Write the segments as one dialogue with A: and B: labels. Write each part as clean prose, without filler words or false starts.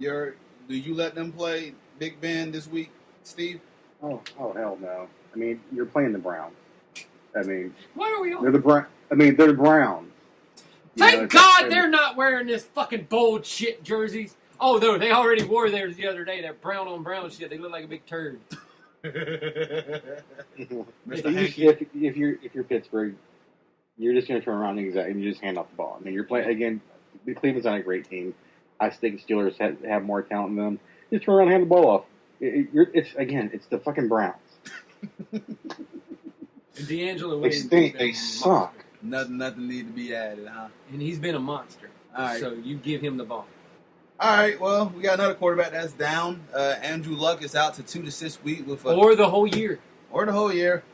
A: Do you let them play Big Ben this week, Steve?
B: Oh, hell no. I mean, you're playing the Browns. I mean,
C: what are we on?
B: They're the Browns.
C: Thank God they're not wearing this fucking bold shit jerseys. Oh, no, they already wore theirs the other day. That brown on brown shit. They look like a big turd.
B: If you're Pittsburgh, you're just going to turn around and you just hand off the ball. I mean, you're playing again. The Cleveland's not a great team. I think Steelers have more talent than them. Just turn around and hand the ball off. It's the fucking Browns.
C: And D'Angelo
B: Williams. They suck.
A: Nothing need to be added, huh?
C: And he's been a monster. All right. So you give him the ball.
A: All right, well, we got another quarterback that's down. Andrew Luck is out to 2 to 6 weeks
C: or the whole year.
A: Or the whole year.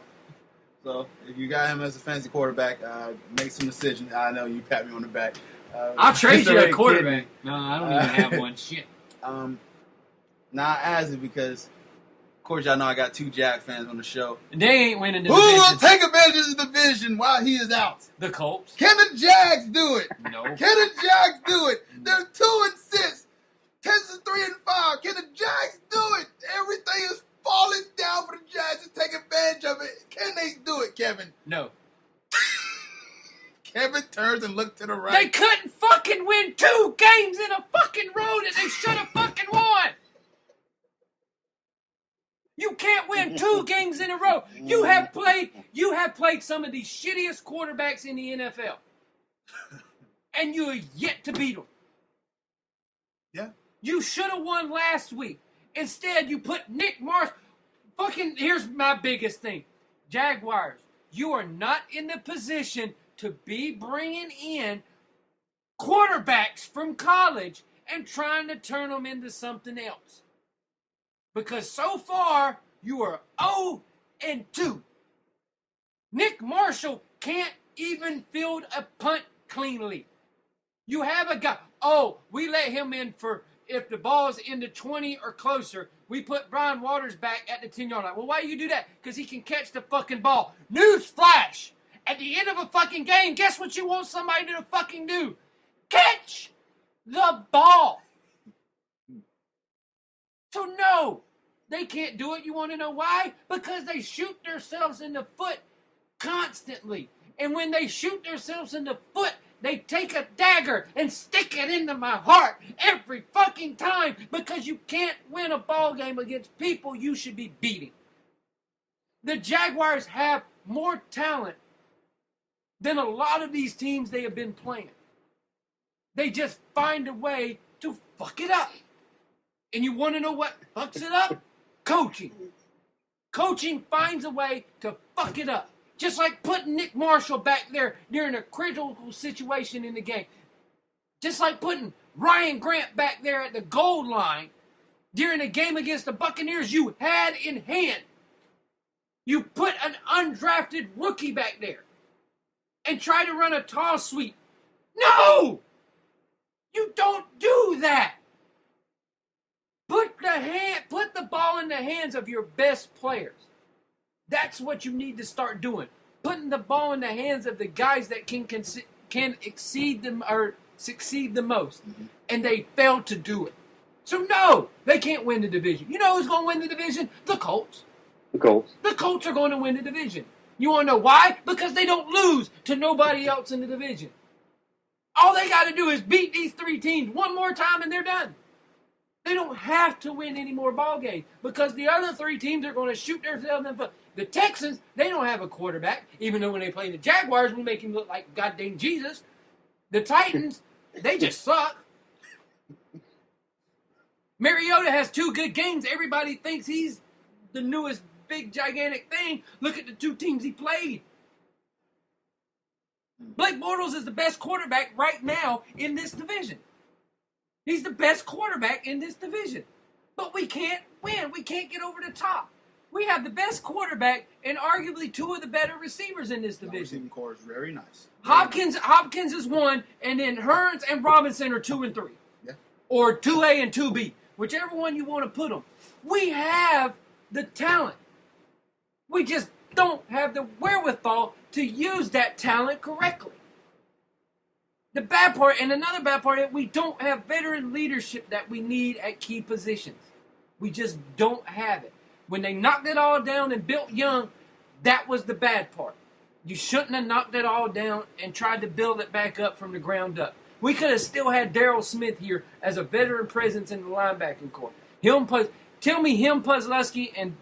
A: So if you got him as a fantasy quarterback, make some decisions. I know you pat me on the back.
C: I'll trade you a quarterback. No, I don't even have one. Shit.
A: Not as it because, of course, y'all know I got 2 Jag fans on the show.
C: And they ain't winning the
A: division.
C: Who
A: will take advantage of the division while he is out?
C: The Colts.
A: Can the Jags do it?
C: No.
A: Can the Jags do it? They're 2-6. Texas 3-5. Can the Jags do it? Everything is falling down for the Jags to take advantage of it. Can they do it, Kevin?
C: No.
A: Kevin turns and looks to the right.
C: They couldn't fucking win 2 games in a fucking row that they should have fucking won. You can't win 2 games in a row. You have played some of the shittiest quarterbacks in the NFL. And you are yet to beat them.
A: Yeah.
C: You should have won last week. Instead, you put Nick Marsh. Fucking, here's my biggest thing. Jaguars, you are not in the position to be bringing in quarterbacks from college and trying to turn them into something else. Because so far, you are 0-2. Nick Marshall can't even field a punt cleanly. You have a guy, we let him in for, if the ball's in the 20 or closer, we put Brian Waters back at the 10-yard line. Well, why do you do that? Because he can catch the fucking ball. Newsflash! At the end of a fucking game, guess what you want somebody to fucking do? Catch the ball! So no, they can't do it. You want to know why? Because they shoot themselves in the foot constantly. And when they shoot themselves in the foot, they take a dagger and stick it into my heart every fucking time because you can't win a ball game against people you should be beating. The Jaguars have more talent than a lot of these teams they have been playing. They just find a way to fuck it up. And you want to know what fucks it up? Coaching. Coaching finds a way to fuck it up. Just like putting Nick Marshall back there during a critical situation in the game. Just like putting Ryan Grant back there at the goal line during a game against the Buccaneers you had in hand. You put an undrafted rookie back there and try to run a toss sweep. No! You don't do that. Put the ball in the hands of your best players. That's what you need to start doing. Putting the ball in the hands of the guys that can exceed them or succeed the most. Mm-hmm. And they failed to do it. So no, they can't win the division. You know who's going to win the division? The Colts.
B: The Colts.
C: The Colts are going to win the division. You want to know why? Because they don't lose to nobody else in the division. All they got to do is beat these 3 teams one more time and they're done. They don't have to win any more ball games because the other 3 teams are going to shoot themselves in the foot. The Texans, they don't have a quarterback, even though when they play the Jaguars, we make him look like goddamn Jesus. The Titans, they just suck. Mariota has 2 good games. Everybody thinks he's the newest big gigantic thing. Look at the 2 teams he played. Blake Bortles is the best quarterback right now in this division. He's the best quarterback in this division. But we can't win. We can't get over the top. We have the best quarterback and arguably 2 of the better receivers in this division.
A: Receiving core is very nice.
C: Hopkins is 1, and then Hurns and Robinson are 2 and 3.
A: Yeah.
C: Or 2A and 2B. Whichever one you want to put them. We have the talent. We just don't have the wherewithal to use that talent correctly. The bad part, and another bad part, is we don't have veteran leadership that we need at key positions. We just don't have it. When they knocked it all down and built young, that was the bad part. You shouldn't have knocked it all down and tried to build it back up from the ground up. We could have still had Darryl Smith here as a veteran presence in the linebacking corps. Tell me him, Puslewski, and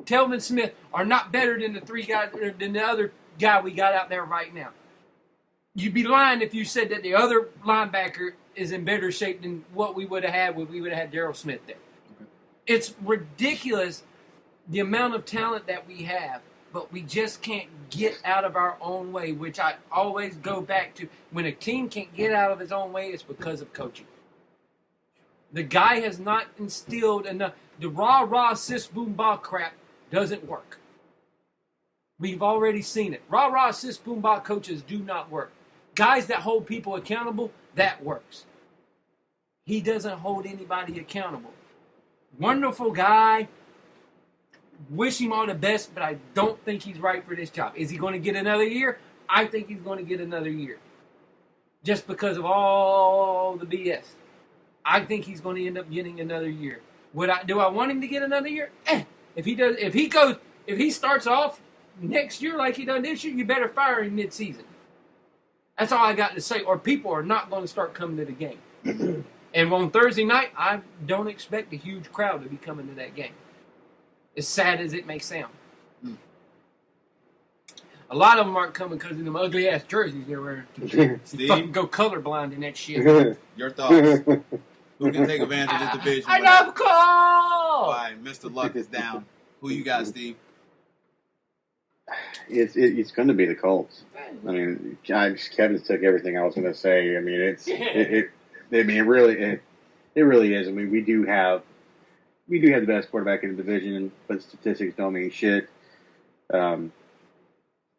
C: Telvin Smith are not better than the other guy we got out there right now. You'd be lying if you said that the other linebacker is in better shape than what we would have had when we would have had Darryl Smith there. Okay. It's ridiculous the amount of talent that we have, but we just can't get out of our own way, which I always go back to. When a team can't get out of its own way, it's because of coaching. The guy has not instilled enough. The rah-rah, sis-boom-bah crap doesn't work. We've already seen it. Rah-rah, sis-boom-bah coaches do not work. Guys that hold people accountable, that works. He doesn't hold anybody accountable. Wonderful guy. Wish him all the best, but I don't think he's right for this job. Is he going to get another year? I think he's going to get another year. Just because of all the BS. I think he's going to end up getting another year. Do I want him to get another year? If he starts off next year like he done this year, you better fire him mid-season. That's all I got to say. Or people are not going to start coming to the game. And on Thursday night, I don't expect a huge crowd to be coming to that game. As sad as it may sound. A lot of them aren't coming because of them ugly-ass jerseys they're wearing. Steve? Fucking go colorblind in that shit.
D: Your thoughts? Who can take advantage of this division?
C: I love Cole!
D: All right, Mr. Luck is down. Who you got, Steve?
B: It's going to be the Colts. I mean, Kevin took everything I was going to say. I mean, it really is. I mean, we do have the best quarterback in the division, but statistics don't mean shit.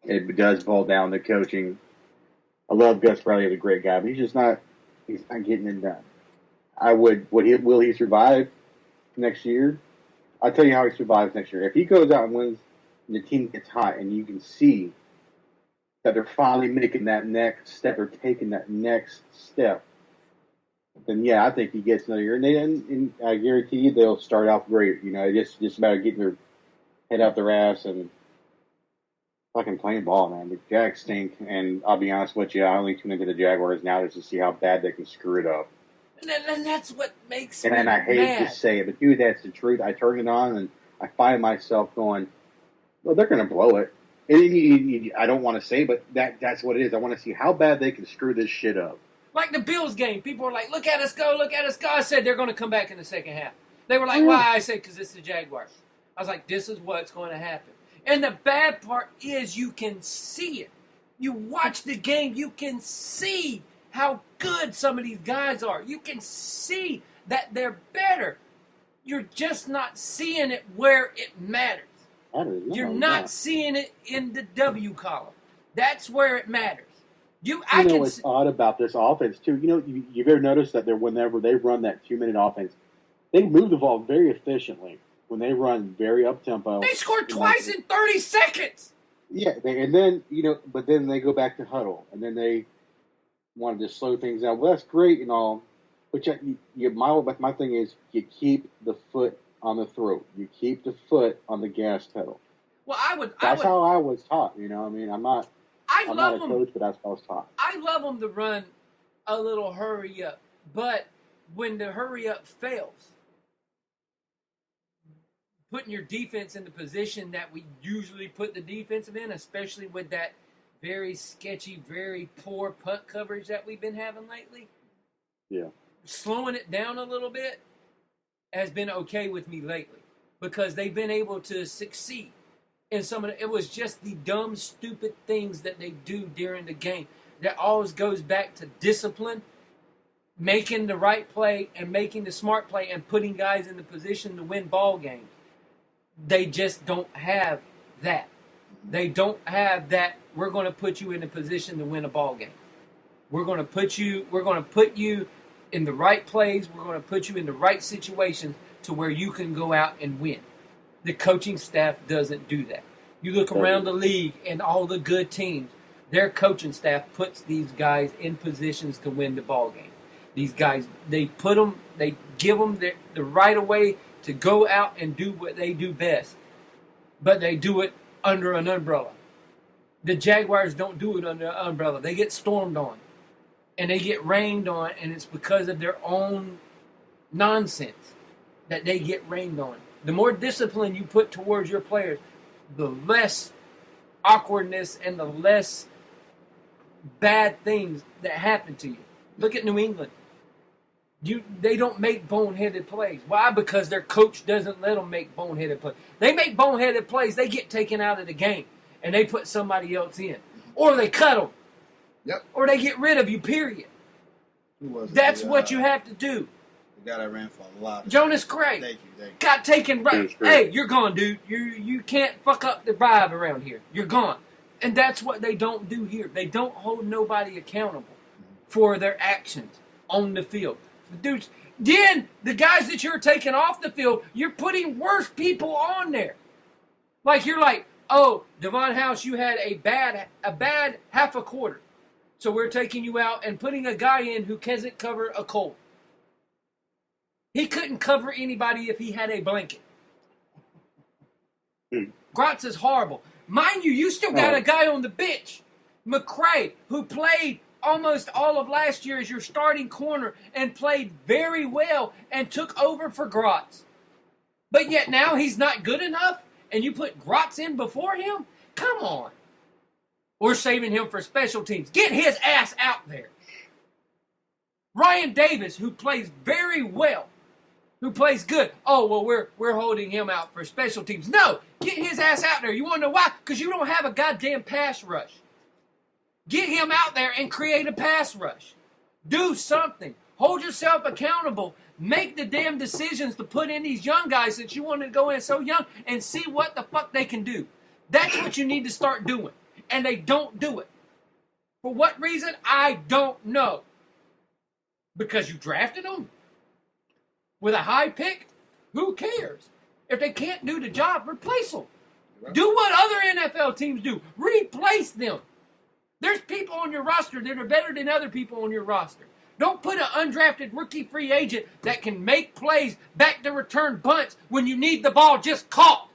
B: It does boil down to coaching. I love Gus Bradley, he's a great guy, but he's not getting it done. Will he survive next year? I'll tell you how he survives next year. If he goes out and wins and the team gets hot and you can see that they're finally making that next step or taking that next step, then yeah, I think he gets another year. And I guarantee you they'll start off great. You know, it's just about getting their head out their ass and fucking playing ball, man. The Jags stink, and I'll be honest with you, I only tune into the Jaguars now just to see how bad they can screw it up.
C: And that's what makes me
B: And I hate
C: mad.
B: to say it, but dude, that's the truth. I turn it on and I find myself going, well, they're going to blow it. I don't want to say, but that's what it is. I want to see how bad they can screw this shit up.
C: Like the Bills game, people were like, look at us go, look at us go. I said they're going to come back in the second half. They were like, why? I said, because it's the Jaguars. I was like, this is what's going to happen. And the bad part is you can see it. You watch the game, you can see how good some of these guys are. You can see that they're better. You're just not seeing it where it matters. You're not seeing it in the W column. That's where it matters.
B: What's odd about this offense, too? You know, you've ever noticed that whenever they run that 2-minute offense, they move the ball very efficiently. When they run very up-tempo.
C: They scored twice in 30 seconds.
B: Yeah, and then, but then they go back to huddle, and then they want to just slow things down. Well, that's great and all, but my thing is you keep the foot on the throat. You keep the foot on the gas pedal.
C: Well,
B: That's how I was taught, I mean, I'm not a coach, but that's how I was taught.
C: I love them to run a little hurry up, but when the hurry up fails, putting your defense in the position that we usually put the defensive in, especially with that very sketchy, very poor punt coverage that we've been having lately.
B: Yeah.
C: Slowing it down a little bit has been okay with me lately because they've been able to succeed in some of it was just the dumb, stupid things that they do during the game. That always goes back to discipline, making the right play and making the smart play and putting guys in the position to win ball games. They just don't have that. They don't have that. We're going to put you in a position to win a ball game. We're going to put you in the right plays. We're going to put you in the right situations to where you can go out and win. The coaching staff doesn't do that. You look around the league and all the good teams. Their coaching staff puts these guys in positions to win the ball game. These guys, they give them the right of way to go out and do what they do best, but they do it under an umbrella. The Jaguars don't do it under an umbrella. They get stormed on, and they get rained on, and it's because of their own nonsense that they get rained on. The more discipline you put towards your players, the less awkwardness and the less bad things that happen to you. Look at New England. They don't make boneheaded plays. Why? Because their coach doesn't let them make boneheaded plays. They make boneheaded plays, they get taken out of the game, and they put somebody else in. Or they cut them.
A: Yep.
C: Or they get rid of you, period. That's what you have to do.
D: The guy that ran for a lot.
C: Jonas Craig.
D: Thank you.
C: Got taken right. Hey, you're gone, dude. You can't fuck up the vibe around here. You're gone. And that's what they don't do here. They don't hold nobody accountable for their actions on the field. Dudes, then the guys that you're taking off the field, you're putting worse people on there. Like you're like, oh, Devon House, you had a bad half a quarter. So we're taking you out and putting a guy in who can't cover a cold. He couldn't cover anybody if he had a blanket. Grotz is horrible. Mind you, you still got a guy on the bench, McCray, who played almost all of last year as your starting corner and played very well and took over for Grotz. But yet now he's not good enough and you put Grotz in before him? Come on. We're saving him for special teams. Get his ass out there. Ryan Davis, who plays very well, who plays good. Oh, well, we're holding him out for special teams. No, get his ass out there. You want to know why? Because you don't have a goddamn pass rush. Get him out there and create a pass rush. Do something. Hold yourself accountable. Make the damn decisions to put in these young guys that you want to go in so young and see what the fuck they can do. That's what you need to start doing. And they don't do it. For what reason? I don't know. Because you drafted them? With a high pick? Who cares? If they can't do the job, replace them. Do what other NFL teams do. Replace them. There's people on your roster that are better than other people on your roster. Don't put an undrafted rookie free agent that can make plays, back to return bunts when you need the ball just caught.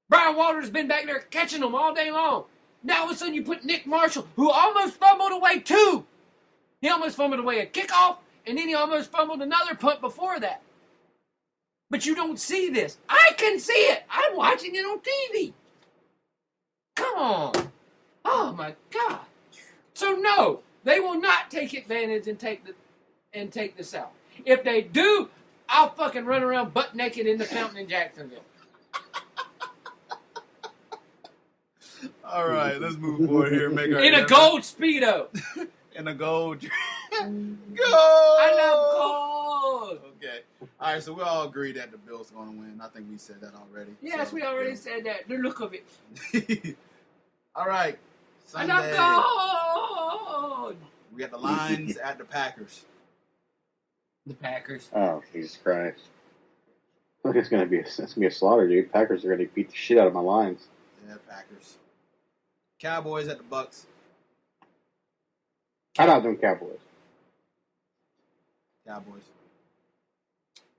C: Brian Walter's been back there catching them all day long. Now all of a sudden you put Nick Marshall, who almost fumbled away two. He almost fumbled away a kickoff, and then he almost fumbled another punt before that. But you don't see this. I can see it. I'm watching it on TV. Come on. Oh, my God. So, no, they will not take advantage and take this out. If they do, I'll fucking run around butt naked in the fountain in Jacksonville.
D: All right, let's move forward here.
C: In a gold Speedo.
D: In a gold. Gold!
C: I love gold.
D: Okay. All right, so we all agree that the Bills are going to win. I think we said that already.
C: Yes, we already said that. The look of it.
D: All right. Sunday.
C: I love gold.
D: We got the Lions at the Packers.
C: The Packers.
B: Oh, Jesus Christ. I think it's gonna be a slaughter, dude. Packers are gonna beat the shit out of my Lions.
D: Yeah, Packers. Cowboys at the Bucks.
B: I'm not doing Cowboys.
D: Cowboys.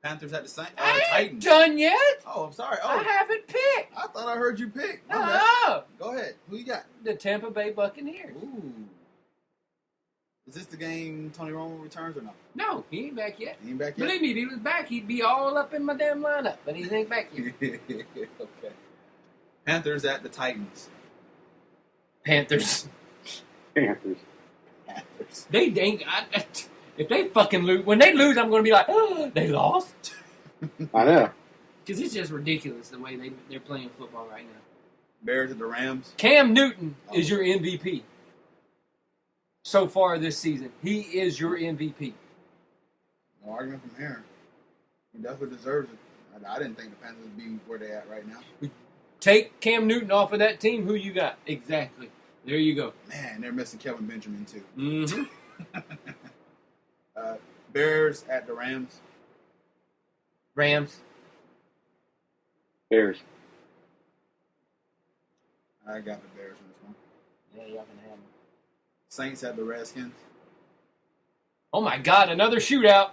D: Panthers at the
C: I ain't
D: Titans.
C: done yet.
D: Oh, I'm sorry.
C: I
D: Oh,
C: haven't picked.
D: I thought I heard you pick. My bad.
C: No.
D: Go ahead. Who you got?
C: The Tampa Bay Buccaneers.
D: Ooh. Is this the game Tony Romo returns or not?
C: No, he ain't back yet.
D: He ain't back yet?
C: Believe me, if he was back, he'd be all up in my damn lineup. But he ain't back yet.
D: Okay. Panthers at the Titans.
C: Panthers.
B: Panthers.
C: They ain't. If they fucking lose, when they lose, I'm going to be like, oh, they lost.
B: I know.
C: Because it's just ridiculous the way they're playing football right now.
D: Bears at the Rams.
C: Cam Newton is your MVP. So far this season, he is your MVP.
D: No argument from here. He definitely deserves it. I didn't think the Panthers would be where they're at right now.
C: Take Cam Newton off of that team, who you got? Exactly. There you go.
D: Man, they're missing Kelvin Benjamin, too.
C: Mm-hmm.
D: Bears at the Rams.
C: Rams.
B: Bears.
D: I got the Bears in this one.
C: Yeah, y'all can have them.
D: Saints have the Redskins.
C: Oh my God, another shootout.